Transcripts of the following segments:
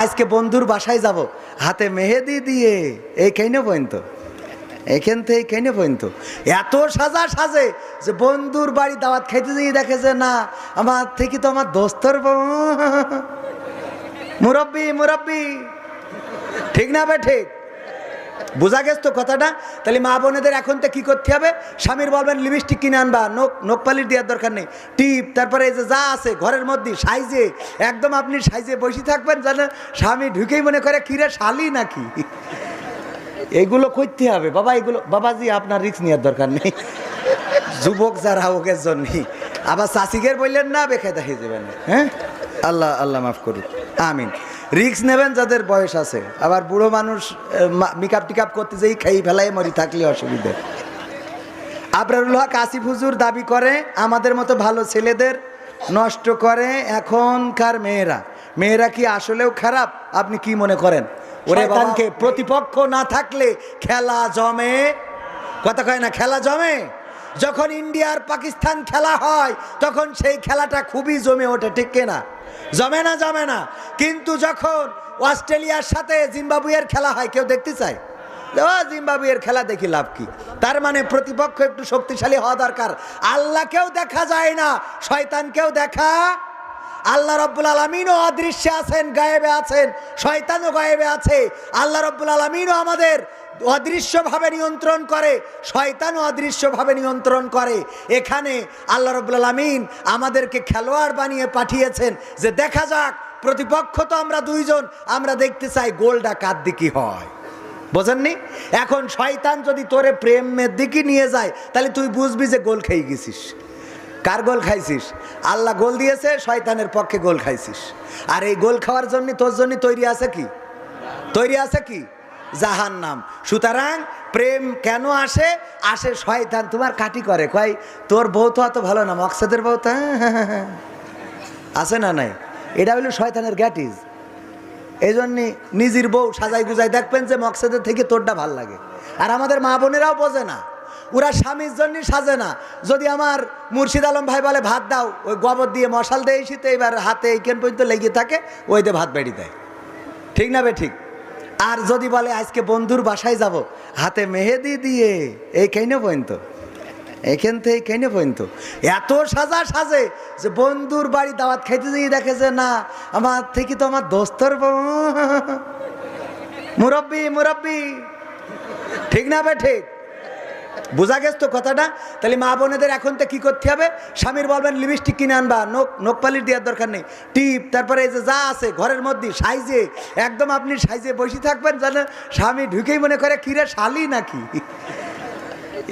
আজকে বন্ধুর বাসায় যাব, হাতে মেহেদি দিয়ে এই কেন পর্যন্ত, এখান থেকে কেন পর্যন্ত এত সাজা সাজে যে বন্ধুর বাড়ি দাওয়াত খাইতে যেয়ে দেখে যে না, আমার থেকে তো আমার দোস্তর মুরব্বি মুরব্বি, ঠিক না বে ঠিক? বোঝা গেছে তো কথাটা? তাহলে মা বোনেদের এখন তো কি করতে হবে? স্বামীর বলবেন লিপস্টিক কিনে আনবা, নখ পালিশ দেওয়ার দরকার নেই, টিপ, তারপরে এই যে যা আছে ঘরের মধ্যে সাইজে একদম আপনি সাইজে বসে থাকবেন, জানেন স্বামী ঢুকেই মনে করে কিরে শালি নাকি। এইগুলো করতে হবে বাবা, এগুলো বাবাজি আপনার রিস্ক নেওয়ার দরকার নেই, যুবক যারা ওকের জন্য। আবার চাষিকের বললেন না, বেকায়দা হয়ে যাবেন। হ্যাঁ, আল্লাহ আল্লাহ মাফ করুন, আমিন। রিস্ক নেবেন যাদের বয়স আছে। আবার বুড়ো মানুষ মেকআপ টিকআপ করতে যেই খাই ফেলাই মরি থাকলে অসুবিধে। আবরারুল হক আসিফ হুজুর দাবি করে আমাদের মতো ভালো ছেলেদের নষ্ট করে এখনকার মেয়েরা। মেয়েরা কি আসলেও খারাপ? আপনি কি মনে করেন? ওরে বাবাকে প্রতিপক্ষ না থাকলে খেলা জমে, কথা কয় না, খেলা জমে। যখন ইন্ডিয়া আর পাকিস্তান খেলা হয় তখন সেই খেলাটা খুবই জমে ওঠে, ঠিক কিনা? জমে না? জমে না। কিন্তু যখন অস্ট্রেলিয়ার সাথে জিম্বাবুয়ের খেলা হয় কেউ দেখতে চায়? জিম্বাবুয়ের খেলা দেখি লাভ কি? তার মানে প্রতিপক্ষ একটু শক্তিশালী হওয়া দরকার। আল্লাহকেও দেখা যায় না, শয়তানকেও দেখা। আল্লাহ রব্বুল আলামিনও অদৃশ্যে আছেন, গায়েবে আছেন, শয়তানও গায়েবে আছে। আল্লাহ রব্বুল আলামিনও আমাদের অদৃশ্যভাবে নিয়ন্ত্রণ করে, শয়তানও অদৃশ্যভাবে নিয়ন্ত্রণ করে। এখানে আল্লাহ রব্বুল আলামিন আমাদেরকে খেলোয়াড় বানিয়ে পাঠিয়েছেন যে দেখা যাক, প্রতিপক্ষ তো আমরা দুইজন, আমরা দেখতে চাই গোলটা কার দিকে হয়, বোঝেননি? এখন শয়তান যদি তোরে প্রেমের দিকে নিয়ে যায় তাহলে তুই বুঝবি যে গোল খেয়ে গেছিস। কার গোল খাইছিস? আল্লাহ গোল দিয়েছে, শয়তানের পক্ষে গোল খাইছিস। আর এই গোল খাওয়ার জন্য তোর জন্য তৈরি আছে কি? তৈরি আছে কি? জাহান্নাম। সুতরাং প্রেম কেন আসে? আসে শয়তান তোমার কাটি করে, কয় তোর বউ তো অত ভালো না, মকসদের বউ তো আছে না নাই? এটা হলো শয়তানের গ্যাটিজ। এই জন্যে নিজের বউ সাজাই গুজাই দেখবেন যে মকসদের থেকে তোরটা ভাল লাগে। আর আমাদের মা বোনেরাও বোঝে না, ওরা স্বামীর জন্য সাজে না। যদি আমার মুর্শিদ আলম ভাই বলে ভাত দাও, ওই গোবর দিয়ে মশাল দেয় শীতে, এবার হাতে এইখান পর্যন্ত লেগে থাকে, ওই দিয়ে ভাত বেড়ে দেয়, ঠিক না বে ঠিক? আর যদি বলে আজকে বন্ধুর বাসায় যাব, হাতে মেহেদি দিয়ে এই কেন পর্যন্ত, এখান থেকে কেন পর্যন্ত এত সাজা সাজে যে বন্ধুর বাড়ি দাওয়াত খাইতে যেয়ে দেখে যে না, আমার থেকে তো আমার দোস্তর মুরব্বি মুরব্বি, ঠিক না বে ঠিক? বোঝা গেছে তো কথাটা? তাহলে মা বোনেদের এখন তো কি করতে হবে? স্বামীর বলবেন লিপস্টিক কিনে আনবা, নখ পালিশ দেওয়ার দরকার নেই, টিপ, তারপরে এই যে যা আছে ঘরের মধ্যে সাইজে একদম আপনি সাইজে বসে থাকবেন, জানেন স্বামী ঢুকেই মনে করে কিরে শালি নাকি।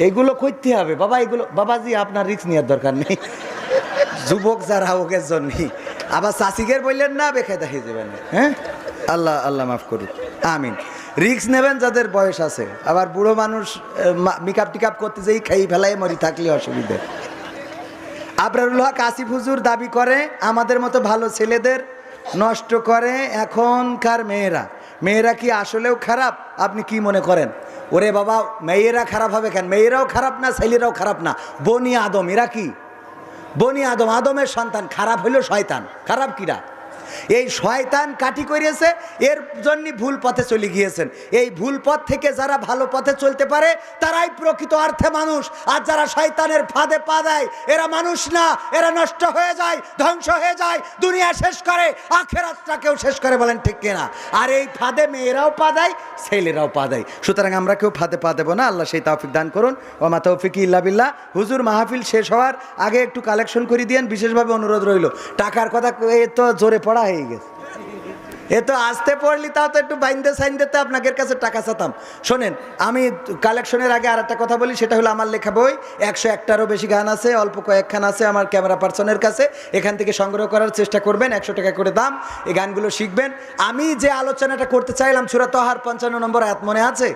এইগুলো করতে হবে বাবা, এগুলো বাবাজি আপনার রিস্ক নেওয়ার দরকার নেই, যুবক যারা ওকের জন্য। আবার চাষিকের বললেন না, বেকায়দা হয়ে যাবেন। হ্যাঁ, আল্লাহ আল্লাহ মাফ করুন, আমিন। রিস্ক নেবেন যাদের বয়স আছে। আবার বুড়ো মানুষ মেকআপ টিকআপ করতে যেই খাই ফেলাই মরি থাকলে অসুবিধে। আবরারুল হক আসিফ হুজুর দাবি করে আমাদের মতো ভালো ছেলেদের নষ্ট করে এখনকার মেয়েরা। মেয়েরা কি আসলেও খারাপ? আপনি কি মনে করেন? ওরে বাবা, মেয়েরা খারাপ হবে কেন? মেয়েরাও খারাপ না, ছেলেরাও খারাপ না, বনি আদম। এরা কি? বনি আদম, আদমের সন্তান। খারাপ হইল শয়তান। খারাপ কিরা? এই শয়তান কাটি করিয়েছে, এর জন্য ভুল পথে চলে গিয়েছেন। এই ভুল পথ থেকে যারা ভালো পথে চলতে পারে তারাই প্রকৃত অর্থে মানুষ। আর যারা শয়তানের ফাঁদে পা দেয় এরা মানুষ না, এরা নষ্ট হয়ে যায়, ধ্বংস হয়ে যায়, দুনিয়া শেষ করে, আখিরাতটাকেও শেষ করে, বলেন ঠিক কিনা? আর এই ফাঁদে মেয়েরাও পা দেয়, ছেলেরাও পা দেয়। সুতরাং আমরা কেউ ফাঁদে পা দেবো না, আল্লাহ সেই তৌফিক দান করুন। ওয়া মা তৌফিকি ইল্লা বিল্লাহ। হুজুর মাহফিল শেষ হওয়ার আগে একটু কালেকশন করে দিয়েন, বিশেষভাবে অনুরোধ রইল। টাকার কথা তো জোরে পড়া হয়ে গেছে, এ তো আসতে পড়লি তাও তো একটু বাইন্দে সাইন্দেতে আপনাদের কাছে টাকা চাতাম। শোনেন, আমি কালেকশনের আগে আর একটা কথা বলি, সেটা হলো আমার লেখা বই 101টারও বেশি গান আছে, অল্প কয়েকখান আছে আমার ক্যামেরা পার্সনের কাছে। এখান থেকে সংগ্রহ করার চেষ্টা করবেন, 100 টাকা করে দাম। এই গানগুলো শিখবেন। আমি যে আলোচনাটা করতে চাইলাম সূরা তাহার 55 নম্বর আয়াত মনে আছে?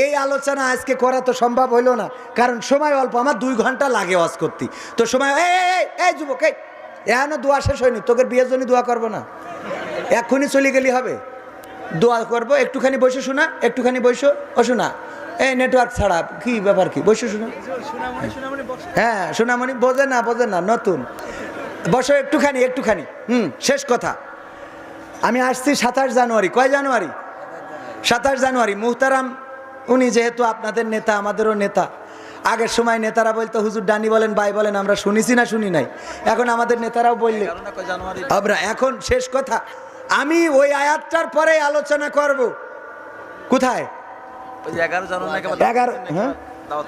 এই আলোচনা আজকে করা তো সম্ভব হইল না, কারণ সময় অল্প। আমার 2 ঘন্টা লাগে ওয়াজ করতে, তো সময়। এই যুবক, এখনো দোয়া শেষ হয়নি, তোকে বিয়ের জন্য দোয়া করবো না, এক্ষুনি চলে গেলি হবে? দোয়া করবো, একটুখানি বসে শোনা, একটুখানি বসো। ও শোনা, এই নেটওয়ার্ক ছাড়া কি ব্যাপার, কি বসে শোনা? হ্যাঁ, সোনামণি বোঝে না, নতুন। বসো একটুখানি, শেষ কথা। আমি আসছি 27 জানুয়ারি। কয় জানুয়ারি? 27 জানুয়ারি। মুহতারাম উনি যেহেতু আপনাদের নেতা, আমাদেরও নেতা, আগের সময় নেতারা বলতো হুজুর ডানি বলেন বাই বলেন, আমরা শুনিছি না শুনি নাই, এখন আমাদের নেতারাও বললে আমরা এখন শেষ কথা, আমি ওই আয়াতটার পরে আলোচনা করব। কোথায়?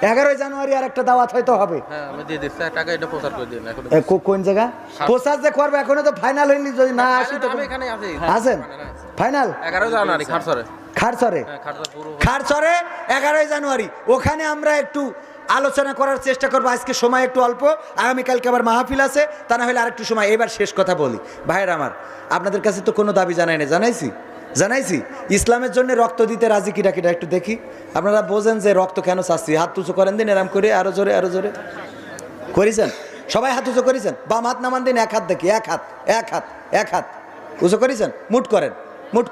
11 জানুয়ারি আর একটা দাওয়াত হয়তো হবে। কোন জায়গা প্রচার যে করবে এখনো তো ফাইনাল হয়নি, যদি না আসি তো আছেন ফাইনাল 11 জানুয়ারি খারচরে 11 জানুয়ারি। ওখানে আমরা একটু আলোচনা করার চেষ্টা করবো। আজকে সময় একটু অল্প, আগামীকালকে আবার মাহফিল আছে, তা না হলে আরেকটু সময়। এবার শেষ কথা বলি ভাইয়ের আমার, আপনাদের কাছে তো কোনো দাবি জানাই না, জানাইছি ইসলামের জন্য রক্ত দিতে রাজি কিটা কিটা একটু দেখি। আপনারা বোঝেন যে রক্ত কেন চাচ্ছি। হাত উঁচু করেন দিন এরম করে, আরো জোরে করেছেন সবাই, হাত উঁচু করেছেন, বাম হাত নামান দিন, এক হাত দেখি, এক হাত উঁচু করেছেন, মুট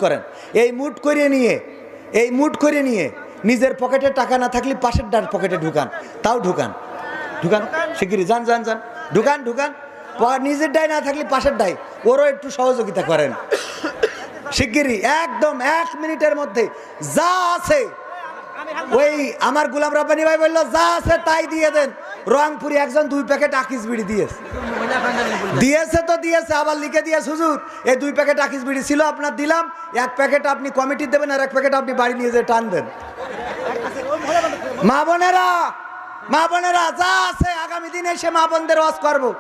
করেন। এই মুট করে নিয়ে নিজের পকেটে টাকা না থাকলে পাশের ডান পকেটে ঢুকান, তাও ঢুকান শিগগিরি, যান ঢুকান। নিজের ডাই না থাকলে পাশের ডাই, ওরও একটু সহযোগিতা করেন শিগগিরি, একদম 1 মিনিটের মধ্যে যা আছে। ওই আমার গোলাম রাব্বানি ভাই বললো যা আছে তাই দিয়ে দেন। রংপুরি একজন 2 প্যাকেট আকিস বিড়ি দিয়েছে তো দিয়েছে, আবার লিখে দিয়েছে হুজুর এই 2 প্যাকেট আকিস বিড়ি ছিল আপনার দিলাম, 1 প্যাকেট আপনি কমিটি দেবেন আর 1 প্যাকেট আপনি বাড়ি নিয়ে যেয়ে টান দেন। মা বোনেরা যা আছে আগামী দিনে এসে মা বোনদের ওয়াজ করবো।